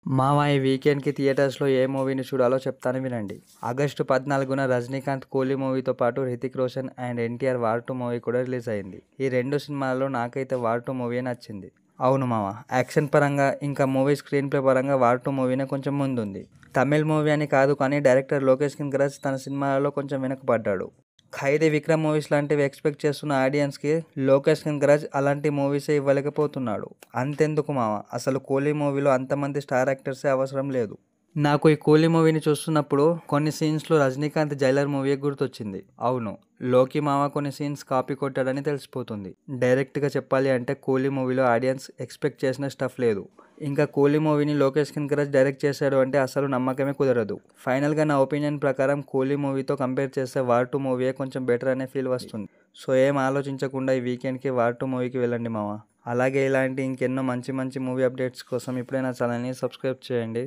మామ ఈ వీకెండ్కి థియేటర్స్లో ఏ మూవీని చూడాలో చెప్తాను వినండి. ఆగస్టు 14న రజనీకాంత్ కూలీ మూవీతో పాటు Hrithik Roshan and NTR war 2 movie కూడా రిలీజ్ అయింది. ఈ రెండు సినిమాల్లో నాకైతే వార్ 2 మూవీ నచ్చింది. అవును మామ, యాక్షన్ పరంగా ఇంకా మూవీ స్క్రీన్ ప్లే పరంగా వార్ 2 మూవీనే కొంచెం ముందుంది. తమిళ్ మూవీ అని కాదు కానీ డైరెక్టర్ లోకేష్ కనగరాజ్ తన సినిమాలలో కొంచెం వెనకబడ్డాడు. ఖైదీ, విక్రమ్ మూవీస్ లాంటివి ఎక్స్పెక్ట్ చేస్తున్న ఆడియన్స్కి లోకేష్ కనగరాజ్ అలాంటి మూవీసే ఇవ్వలేకపోతున్నాడు. అంతెందుకు మామ, అసలు కూలీ మూవీలో అంతమంది స్టార్ యాక్టర్సే అవసరం లేదు. నాకు ఈ కూలీ మూవీని చూస్తున్నప్పుడు కొన్ని సీన్స్లో రజనీకాంత్ జైలర్ మూవీ గుర్తొచ్చింది. అవును, లోకి మామ కొన్ని సీన్స్ కాపీ కొట్టాడని తెలిసిపోతుంది. డైరెక్ట్గా చెప్పాలి అంటే కూలీ మూవీలో ఆడియన్స్ ఎక్స్పెక్ట్ చేసిన స్టఫ్ లేదు. ఇంకా కూలీ మూవీని లోకేష్ కనగరాజ్ డైరెక్ట్ చేశాడు అంటే అసలు నమ్మకమే కుదరదు. ఫైనల్గా నా ఒపీనియన్ ప్రకారం కూలీ మూవీతో కంపేర్ చేస్తే వార్ 2 మూవీయే కొంచెం బెటర్ అనే ఫీల్ వస్తుంది. సో ఏం ఆలోచించకుండా ఈ వీకెండ్కి వార్ 2 మూవీకి వెళ్ళండి మామ. అలాగే ఇలాంటి ఇంకెన్నో మంచి మంచి మూవీ అప్డేట్స్ కోసం ఇప్పుడే నా ఛానల్ని సబ్స్క్రైబ్ చేయండి.